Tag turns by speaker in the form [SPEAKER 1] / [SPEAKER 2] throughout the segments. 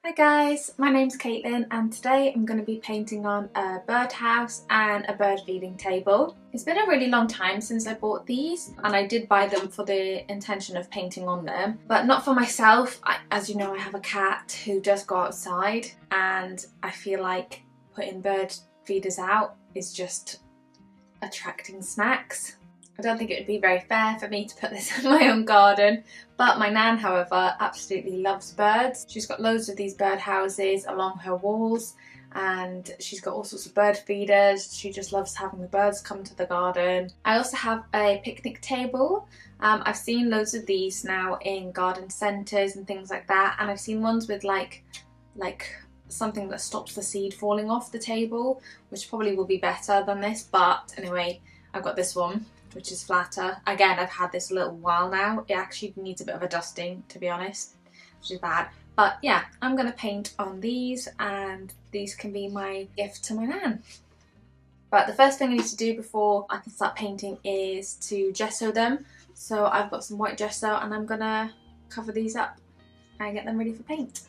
[SPEAKER 1] Hi guys, my name's Caitlin and today I'm going to be painting on a birdhouse and a bird feeding table. It's been a really long time since I bought these and I did buy them for the intention of painting on them, but not for myself. As you know, I have a cat who does go outside and I feel like putting bird feeders out is just attracting snacks. I don't think it would be very fair for me to put this in my own garden, but my nan, however, absolutely loves birds. She's got loads of these bird houses along her walls and she's got all sorts of bird feeders. She just loves having the birds come to the garden. I also have a picnic table. I've seen loads of these now in garden centres and things like that, and I've seen ones with like something that stops the seed falling off the table, which probably will be better than this, but anyway, I've got this one, which is flatter. Again, I've had this a little while now. It actually needs a bit of a dusting, to be honest, which is bad. But yeah, I'm going to paint on these and these can be my gift to my nan. But the first thing I need to do before I can start painting is to gesso them. So I've got some white gesso and I'm going to cover these up and get them ready for paint.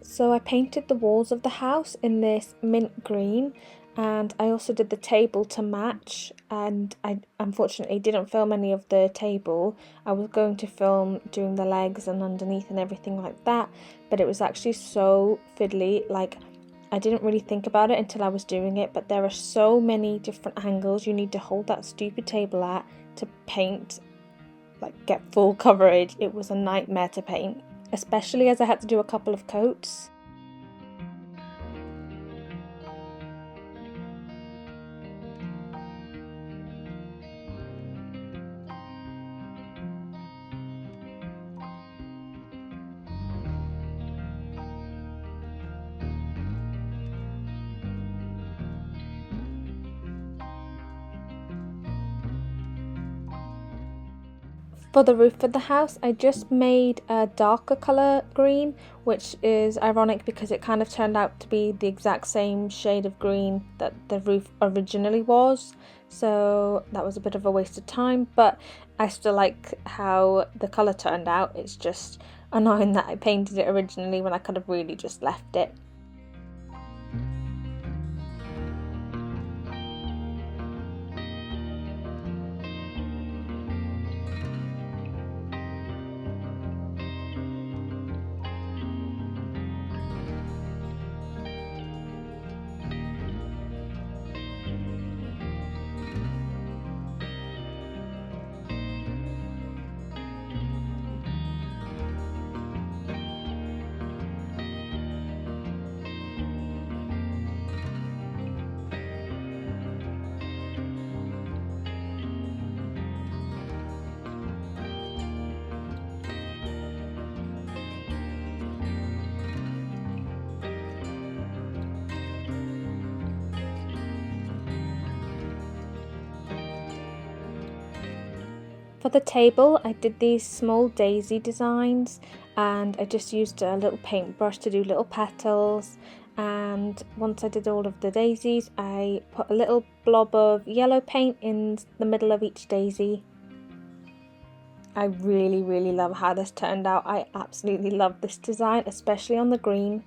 [SPEAKER 1] So I painted the walls of the house in this mint green and I also did the table to match, and I unfortunately didn't film any of the table. I was going to film doing the legs and underneath and everything like that, but it was actually so fiddly, like I didn't really think about it until I was doing it, but there are so many different angles you need to hold that stupid table at to paint, like get full coverage. It was a nightmare to paint, especially as I had to do a couple of coats. For the roof of the house, I just made a darker colour green, which is ironic because it kind of turned out to be the exact same shade of green that the roof originally was. So that was a bit of a waste of time, but I still like how the colour turned out. It's just annoying that I painted it originally when I could have really just left it. For the table, I did these small daisy designs and I just used a little paintbrush to do little petals, and once I did all of the daisies, I put a little blob of yellow paint in the middle of each daisy. I really love how this turned out. I absolutely love this design, especially on the green.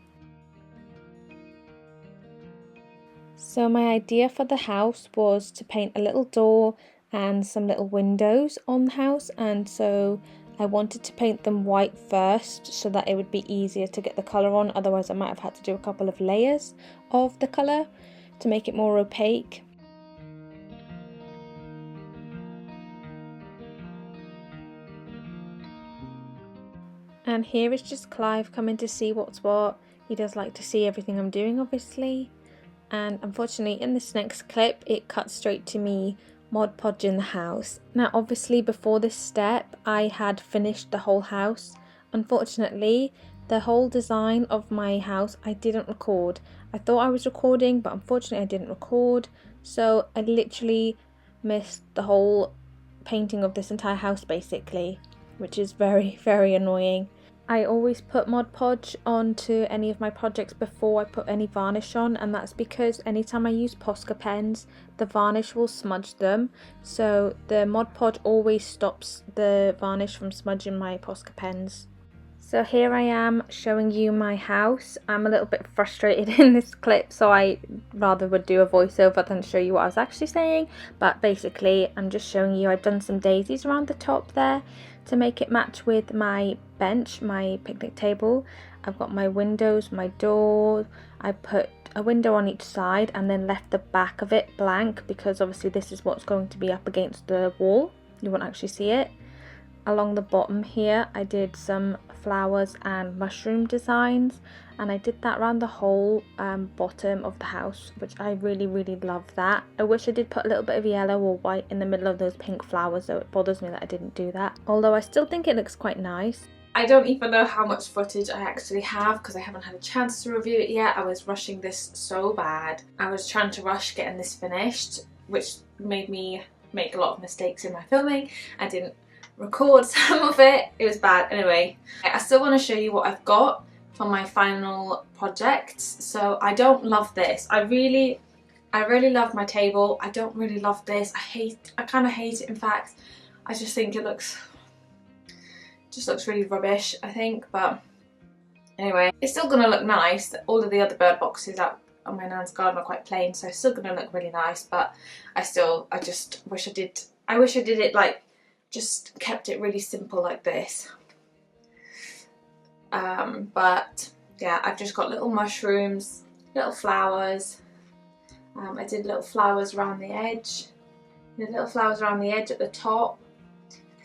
[SPEAKER 1] So my idea for the house was to paint a little door and some little windows on the house, and so I wanted to paint them white first so that it would be easier to get the colour on, otherwise I might have had to do a couple of layers of the colour to make it more opaque. And here is just Clive coming to see what's what. He does like to see everything I'm doing, obviously. And unfortunately in this next clip it cuts straight to me Mod Podging the house. Now obviously before this step I had finished the whole house. Unfortunately the whole design of my house I didn't record. I thought I was recording, but unfortunately I didn't record, so I literally missed the whole painting of this entire house basically, which is very, very annoying. I always put Mod Podge onto any of my projects before I put any varnish on, and that's because anytime I use Posca pens, the varnish will smudge them. So the Mod Podge always stops the varnish from smudging my Posca pens. So here I am showing you my house. I'm a little bit frustrated in this clip, so I rather would do a voiceover than show you what I was actually saying. But basically, I'm just showing you I've done some daisies around the top there to make it match with my bench, my picnic table. I've got my windows, my door. I put a window on each side and then left the back of it blank because obviously this is what's going to be up against the wall. You won't actually see it. Along the bottom here I did some flowers and mushroom designs, and I did that around the whole bottom of the house, which I really love that. I wish I did put a little bit of yellow or white in the middle of those pink flowers, so it bothers me that I didn't do that, although I still think it looks quite nice. I don't even know how much footage I actually have because I haven't had a chance to review it yet. I was rushing this so bad. I was trying to rush getting this finished, which made me make a lot of mistakes in my filming. I didn't record some of it. It was bad. Anyway, I still want to show you what I've got for my final projects. So I don't love this. I really love my table. I don't really love this. I kind of hate it, in fact. I just think it looks really rubbish, I think, but anyway, it's still gonna look nice. All of the other bird boxes out on my nan's garden are quite plain, so it's still gonna look really nice, but I just wish I did it like, just kept it really simple like this. But yeah, I've just got little mushrooms, little flowers. I did little flowers around the edge, little flowers around the edge at the top,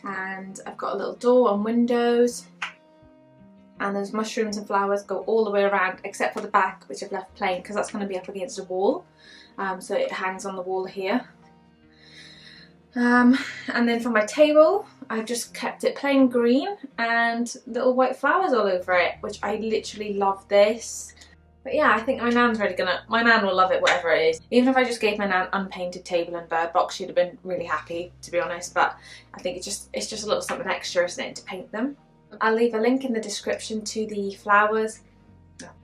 [SPEAKER 1] and I've got a little door and windows, and those mushrooms and flowers go all the way around except for the back, which I've left plain because that's going to be up against a wall, so it hangs on the wall here. And then for my table, I've just kept it plain green and little white flowers all over it, which I literally love this. But yeah, I think my nan will love it whatever it is. Even if I just gave my nan unpainted table and bird box, she'd have been really happy, to be honest, but I think it's just a little something extra, isn't it, to paint them. I'll leave a link in the description to the flowers.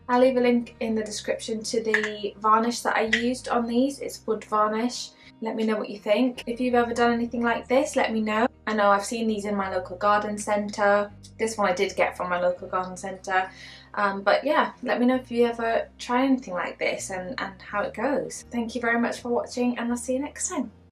[SPEAKER 1] I'll leave a link in the description to the varnish that I used on these. It's wood varnish. Let me know what you think. If you've ever done anything like this, let me know. I know I've seen these in my local garden centre. This one I did get from my local garden centre. But yeah, let me know if you ever try anything like this and how it goes. Thank you very much for watching, and I'll see you next time.